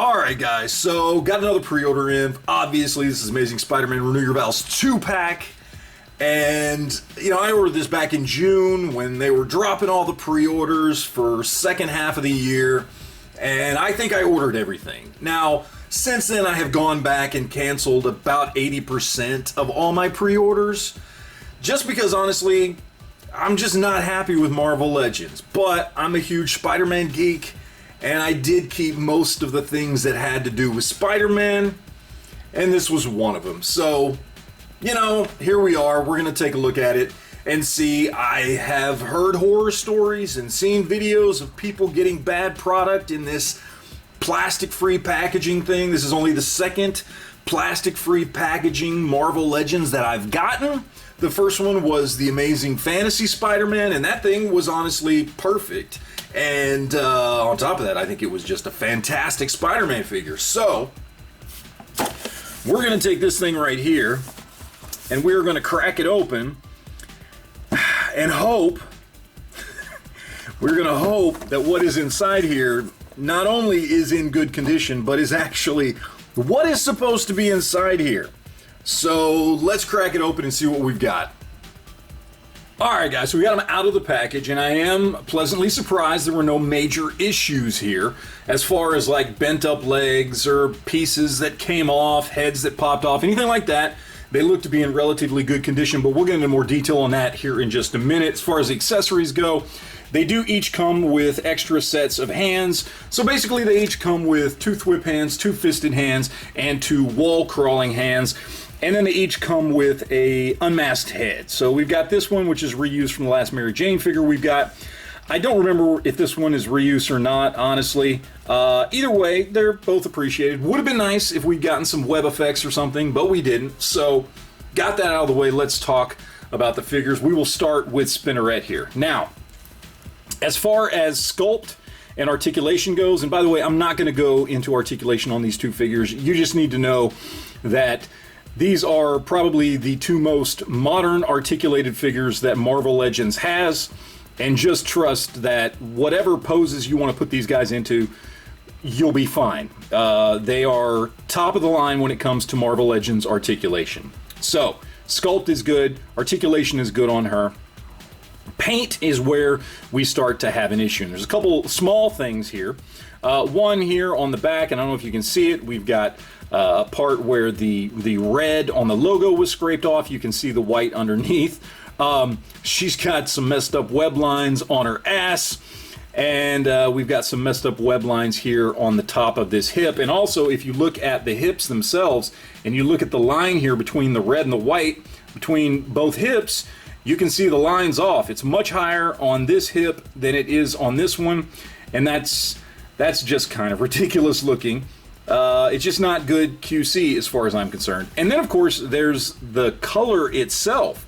Alright guys, so got another pre-order in. Obviously this is Amazing Spider-Man Renew Your Vows 2-pack. And, you know, I ordered this back in June when they were dropping all the pre-orders for second half of the year. And I think I ordered everything. Now, since then I have gone back and canceled about 80% of all my pre-orders. Just because, honestly, I'm just not happy with Marvel Legends. But I'm a huge Spider-Man geek. And I did keep most of the things that had to do with Spider-Man, and this was one of them. So, you know, here we are. We're going to take a look at it and see. I have heard horror stories and seen videos of people getting bad product in this plastic-free packaging thing. This is only the second plastic-free packaging Marvel Legends that I've gotten. The first one was the Amazing Fantasy Spider-Man, and that thing was honestly perfect. And on top of that, I think it was just a fantastic Spider-Man figure. So, we're going to take this thing right here, and we're going to crack it open, and hope, we're going to hope that what is inside here not only is in good condition, but is actually what is supposed to be inside here. So, let's crack it open and see what we've got. Alright guys, so we got them out of the package, and I am pleasantly surprised there were no major issues here as far as like bent up legs or pieces that came off, heads that popped off, anything like that. They look to be in relatively good condition, but we'll get into more detail on that here in just a minute. As far as the accessories go, they do each come with extra sets of hands. So basically they each come with 2 whip hands, 2 fisted hands, and 2 wall crawling hands. And then they each come with a unmasked head. So we've got this one, which is reused from the last Mary Jane figure we've got. I don't remember if this one is reuse or not, honestly. Either way, they're both appreciated. Would have been nice if we'd gotten some web effects or something, but we didn't. So, got that out of the way. Let's talk about the figures. We will start with Spinneret here. Now, as far as sculpt and articulation goes, and by the way, I'm not going to go into articulation on these 2 figures. You just need to know that these are probably the 2 most modern articulated figures that Marvel Legends has, and just trust that whatever poses you want to put these guys into, you'll be fine. They are top of the line when it comes to Marvel Legends articulation. So, sculpt is good, articulation is good on her. Paint is where we start to have an issue. And there's a couple small things here. One here on the back, and I don't know if you can see it, we've got a part where the red on the logo was scraped off. You can see the white underneath. She's got some messed up web lines on her ass, and we've got some messed up web lines here on the top of this hip. And also, if you look at the hips themselves, and you look at the line here between the red and the white, between both hips, you can see the lines off. It's much higher on this hip than it is on this one, and that's just kind of ridiculous looking. It's just not good QC as far as I'm concerned. And then of course there's the color itself.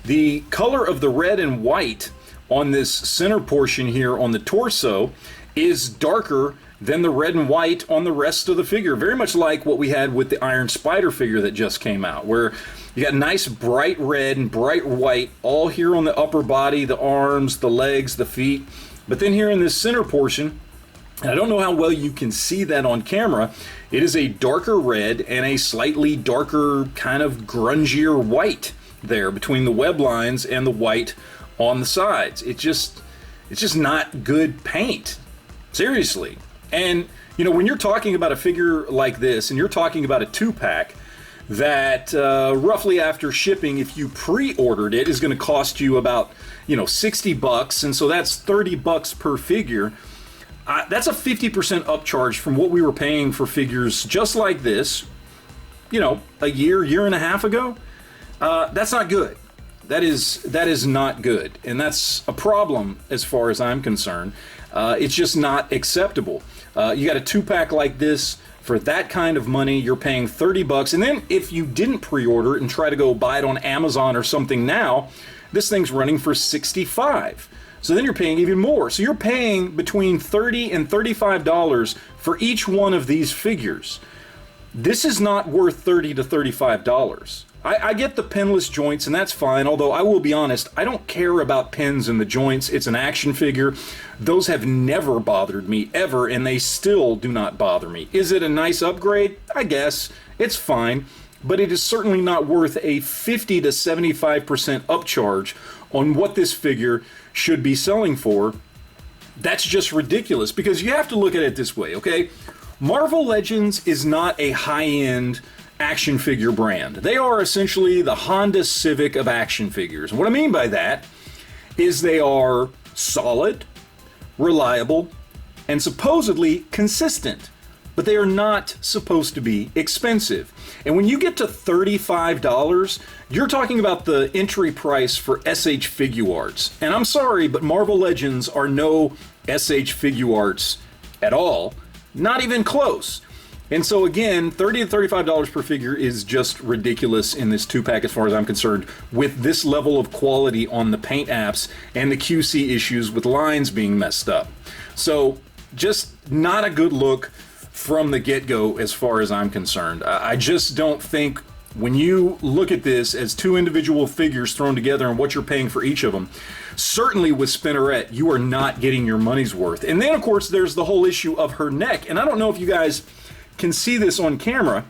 The color of the red and white on this center portion here on the torso is darker than the red and white on the rest of the figure. Very much like what we had with the Iron Spider figure that just came out, where you got nice bright red and bright white all here on the upper body, the arms, the legs, the feet. But then here in this center portion, and I don't know how well you can see that on camera, it is a darker red and a slightly darker, kind of grungier white there between the web lines and the white on the sides. It's just not good paint. Seriously. And, you know, when you're talking about a figure like this, and you're talking about a 2-pack, that roughly after shipping, if you pre-ordered it, is going to cost you about, you know, $60, and so that's $30 per figure. That's a 50% upcharge from what we were paying for figures just like this, you know, a year and a half ago. That's not good. That is not good, and that's a problem as far as I'm concerned. It's just not acceptable. You got a 2-pack like this for that kind of money. You're paying $30, and then if you didn't pre-order it and try to go buy it on Amazon or something now, this thing's running for $65. So then you're paying even more. So you're paying between $30 and $35 for each one of these figures. This is not worth $30 to $35. I get the pinless joints, and that's fine, although I will be honest, I don't care about pins in the joints. It's an action figure. Those have never bothered me, ever, and they still do not bother me. Is it a nice upgrade? I guess. It's fine, but it is certainly not worth a 50 to 75% upcharge on what this figure should be selling for. That's just ridiculous, because you have to look at it this way, okay? Marvel Legends is not a high-end action figure brand. They are essentially the Honda Civic of action figures. And what I mean by that is they are solid, reliable, and supposedly consistent. But they are not supposed to be expensive. And when you get to $35, you're talking about the entry price for SH Figuarts. And I'm sorry, but Marvel Legends are no SH Figuarts at all. Not even close. And so again, $30 to $35 per figure is just ridiculous in this 2-pack as far as I'm concerned, with this level of quality on the paint apps and the QC issues with lines being messed up. So just not a good look from the get-go as far as I'm concerned. I just don't think, when you look at this as two individual figures thrown together and what you're paying for each of them, certainly with Spiderette, you are not getting your money's worth. And then, of course, there's the whole issue of her neck. And I don't know if you guys can see this on camera,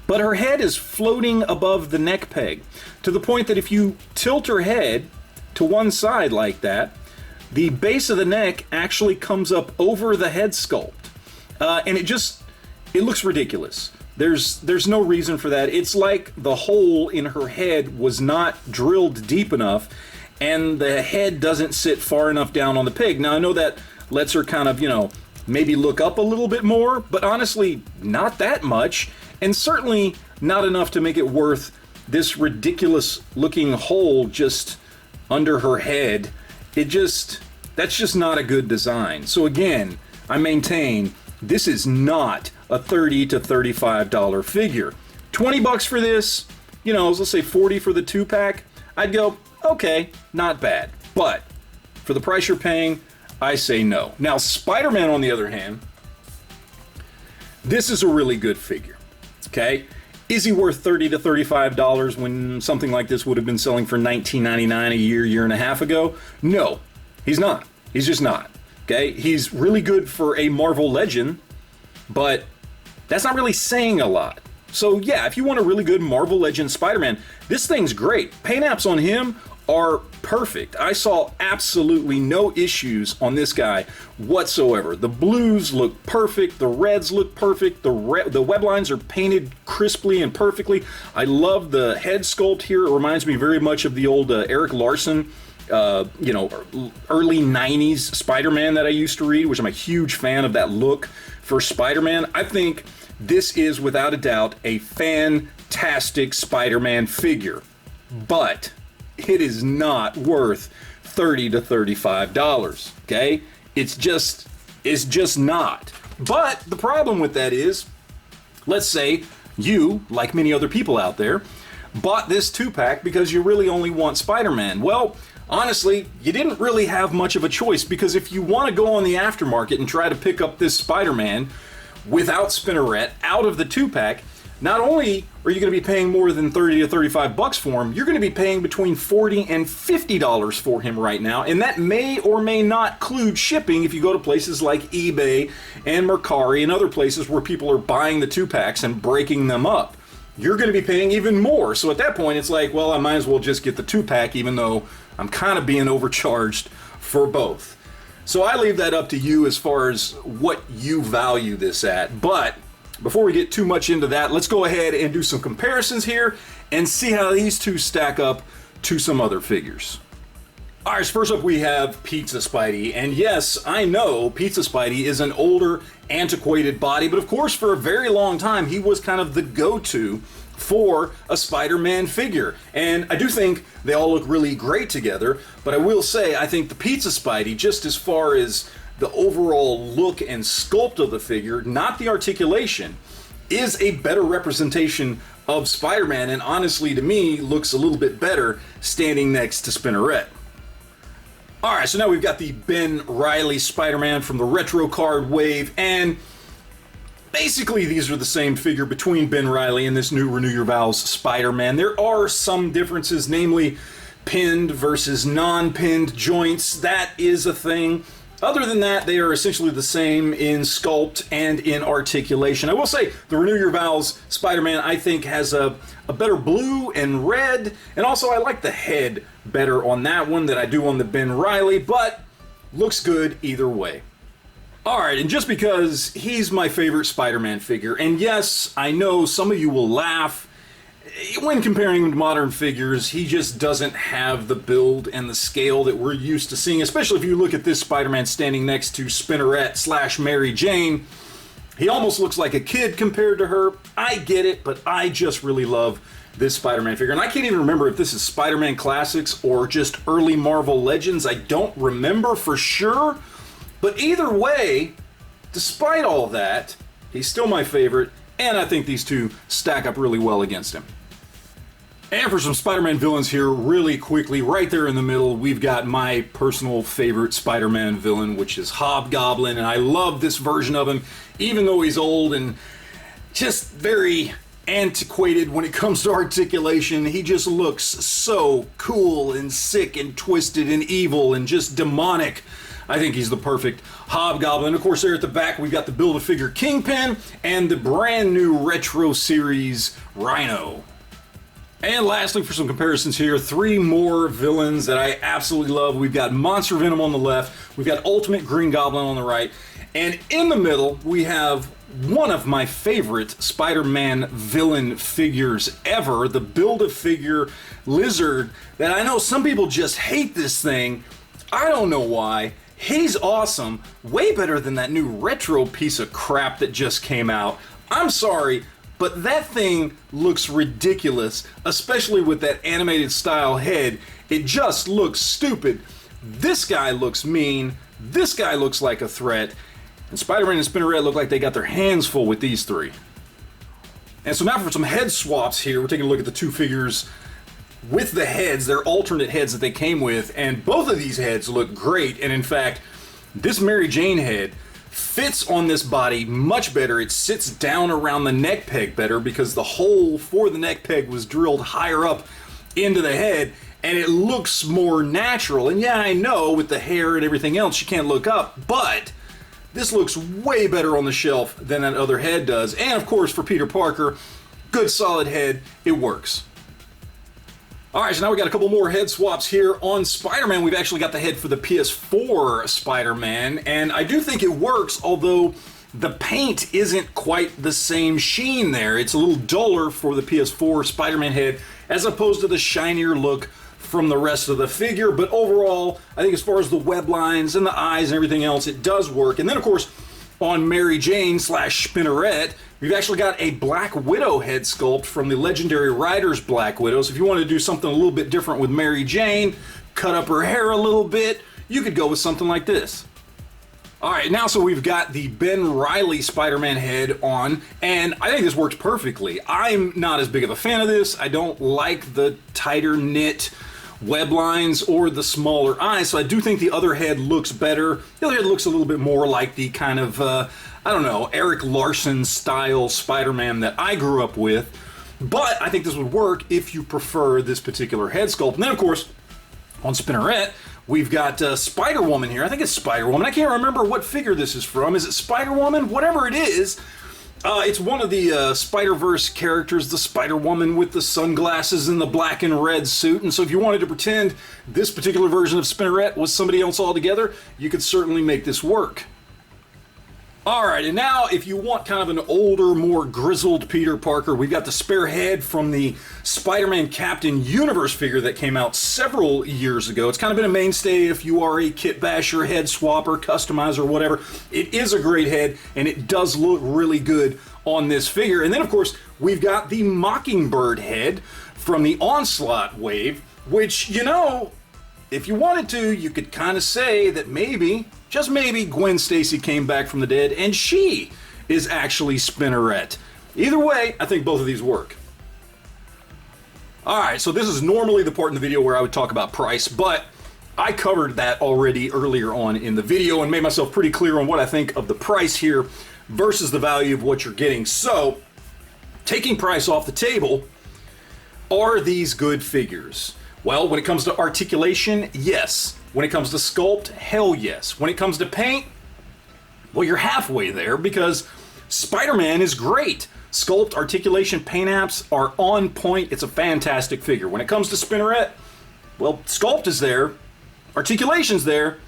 but her head is floating above the neck peg to the point that if you tilt her head to one side like that, the base of the neck actually comes up over the head sculpt. And it looks ridiculous. There's no reason for that. It's like the hole in her head was not drilled deep enough, and the head doesn't sit far enough down on the peg. Now, I know that lets her kind of, maybe look up a little bit more, but honestly, not that much, and certainly not enough to make it worth this ridiculous looking hole just under her head. That's just not a good design. So again, I maintain this is not a $30 to $35 figure. 20 bucks for this, let's say 40 for the 2-pack, I'd go, okay, not bad. But for the price you're paying, I say no. Now, Spider-Man, on the other hand, this is a really good figure, okay? Is he worth $30 to $35 when something like this would have been selling for $19.99 a year and a half ago? No, he's not. He's just not, okay? He's really good for a Marvel Legend, but that's not really saying a lot. So yeah, if you want a really good Marvel Legend Spider-Man, this thing's great. Paint apps on him are perfect. I saw absolutely no issues on this guy whatsoever. The blues look perfect, the reds look perfect, the web lines are painted crisply and perfectly. I love the head sculpt here. It reminds me very much of the old Eric Larson, early 90s Spider-Man that I used to read, which I'm a huge fan of that look for Spider-Man. I think this is without a doubt a fantastic Spider-Man figure, but it is not worth $30 to $35, okay? It's just not. But the problem with that is, let's say you, like many other people out there, bought this 2-pack because you really only want Spider-Man. Well, honestly, you didn't really have much of a choice, because if you want to go on the aftermarket and try to pick up this Spider-Man without Spiderette out of the 2-pack, not only are you going to be paying more than 30 to 35 bucks for him, you're going to be paying between $40 and $50 for him right now, and that may or may not include shipping if you go to places like eBay and Mercari and other places where people are buying the 2-packs and breaking them up. You're going to be paying even more. So at that point, it's like, well, I might as well just get the 2-pack, even though I'm kind of being overcharged for both. So I leave that up to you as far as what you value this at. But before we get too much into that, let's go ahead and do some comparisons here and see how these two stack up to some other figures. All right, so first up we have Pizza Spidey. And yes, I know Pizza Spidey is an older, antiquated body, but of course for a very long time he was kind of the go-to for a Spider-Man figure. And I do think they all look really great together, but I will say I think the Pizza Spidey, just as far as the overall look and sculpt of the figure, not the articulation, is a better representation of Spider-Man, and honestly to me looks a little bit better standing next to Spiderette. Alright, so now we've got the Ben Reilly Spider-Man from the retro card wave, and basically these are the same figure between Ben Reilly and this new Renew Your Vows Spider-Man. There are some differences, namely pinned versus non-pinned joints. That is a thing. Other than that, they are essentially the same in sculpt and in articulation. I will say the Renew Your Vows Spider-Man, I think, has a better blue and red, and also I like the head better on that one than I do on the Ben Reilly, but looks good either way. Alright, and just because he's my favorite Spider-Man figure, and yes, I know some of you will laugh, when comparing him to modern figures, he just doesn't have the build and the scale that we're used to seeing, especially if you look at this Spider-Man standing next to Spinnerette / Mary Jane. He almost looks like a kid compared to her. I get it, but I just really love this Spider-Man figure. And I can't even remember if this is Spider-Man Classics or just early Marvel Legends. I don't remember for sure. But either way, despite all that, he's still my favorite, and I think these two stack up really well against him. And for some Spider-Man villains here, really quickly, right there in the middle, we've got my personal favorite Spider-Man villain, which is Hobgoblin, and I love this version of him, even though he's old and just very antiquated when it comes to articulation. He just looks so cool and sick and twisted and evil and just demonic. I think he's the perfect Hobgoblin. Of course, there at the back, we've got the Build-A-Figure Kingpin and the brand new Retro Series Rhino. And lastly, for some comparisons here, three more villains that I absolutely love. We've got Monster Venom on the left, we've got Ultimate Green Goblin on the right, and in the middle, we have one of my favorite Spider-Man villain figures ever, the Build-A-Figure Lizard, that I know some people just hate this thing. I don't know why. He's awesome, way better than that new retro piece of crap that just came out. I'm sorry, but that thing looks ridiculous, especially with that animated style head. It just looks stupid. This guy looks mean, this guy looks like a threat, and Spider-Man and Spinnerette look like they got their hands full with these three. And so now for some head swaps here, we're taking a look at the two figures with the heads, their alternate heads that they came with, and both of these heads look great, and in fact, this Mary Jane head fits on this body much better. It sits down around the neck peg better because the hole for the neck peg was drilled higher up into the head, and it looks more natural. And yeah, I know with the hair and everything else you can't look up, but this looks way better on the shelf than that other head does. And of course for Peter Parker, good solid head, it works. Alright, so now we got a couple more head swaps here on Spider-Man. We've actually got the head for the PS4 Spider-Man, and I do think it works, although the paint isn't quite the same sheen there. It's a little duller for the PS4 Spider-Man head, as opposed to the shinier look from the rest of the figure, but overall, I think as far as the web lines and the eyes and everything else, it does work. And then, of course, on Mary Jane / Spinnerette, we've actually got a Black Widow head sculpt from the legendary Riders Black Widow. So if you want to do something a little bit different with Mary Jane, cut up her hair a little bit, you could go with something like this. Alright, now so we've got the Ben Reilly Spider-Man head on, and I think this works perfectly. I'm not as big of a fan of this. I don't like the tighter knit web lines or the smaller eyes, so I do think the other head looks better. The other head looks a little bit more like the kind of, I don't know, Eric Larson style Spider-Man that I grew up with, but I think this would work if you prefer this particular head sculpt. And then, of course, on Spinnerette, we've got Spider-Woman here. I think it's Spider-Woman. I can't remember what figure this is from. Is it Spider-Woman? Whatever it is, it's one of the Spider-Verse characters, the Spider-Woman with the sunglasses and the black and red suit. And so if you wanted to pretend this particular version of Spinnerette was somebody else altogether, you could certainly make this work. Alright, and now if you want kind of an older, more grizzled Peter Parker, we've got the spare head from the Spider-Man Captain Universe figure that came out several years ago. It's kind of been a mainstay if you are a kit basher, head swapper, customizer, whatever. It is a great head, and it does look really good on this figure. And then, of course, we've got the Mockingbird head from the Onslaught wave, which, you know, if you wanted to, you could kind of say that maybe, just maybe, Gwen Stacy came back from the dead and she is actually Spinnerette. Either way, I think both of these work. Alright, so this is normally the part in the video where I would talk about price, but I covered that already earlier on in the video and made myself pretty clear on what I think of the price here versus the value of what you're getting. So, taking price off the table, are these good figures? Well, when it comes to articulation, yes. When it comes to sculpt, hell yes. When it comes to paint, well, you're halfway there because Spider-Man is great. Sculpt, articulation, paint apps are on point. It's a fantastic figure. When it comes to Spinneret, well, sculpt is there, articulation's there,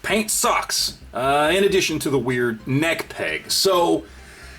paint sucks, in addition to the weird neck peg. So,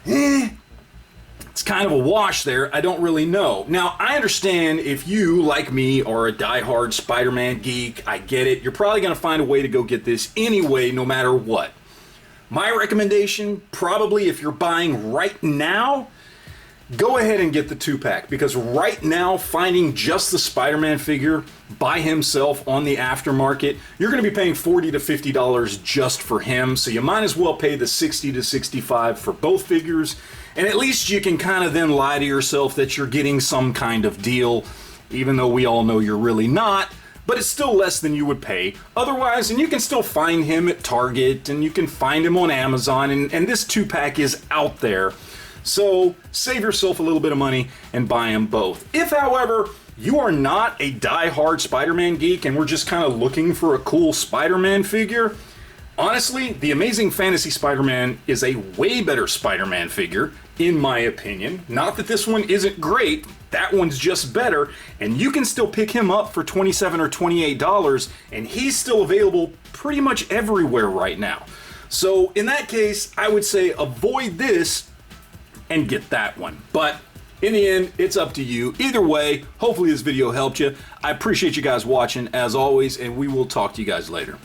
it's kind of a wash there. I don't really know. Now, I understand if you, like me, are a diehard Spider-Man geek. I get it. You're probably going to find a way to go get this anyway, no matter what. My recommendation, probably if you're buying right now, go ahead and get the 2-pack, because right now, finding just the Spider-Man figure by himself on the aftermarket, you're going to be paying $40 to $50 just for him, so you might as well pay the $60 to $65 for both figures, and at least you can kind of then lie to yourself that you're getting some kind of deal, even though we all know you're really not, but it's still less than you would pay otherwise, and you can still find him at Target, and you can find him on Amazon, and this 2-pack is out there. So save yourself a little bit of money and buy them both. If, however, you are not a die-hard Spider-Man geek and we're just kind of looking for a cool Spider-Man figure, honestly, the Amazing Fantasy Spider-Man is a way better Spider-Man figure, in my opinion. Not that this one isn't great, that one's just better, and you can still pick him up for $27 or $28, and he's still available pretty much everywhere right now. So in that case, I would say avoid this and get that one. But in the end, it's up to you. Either way, hopefully this video helped you. I appreciate you guys watching as always, and we will talk to you guys later.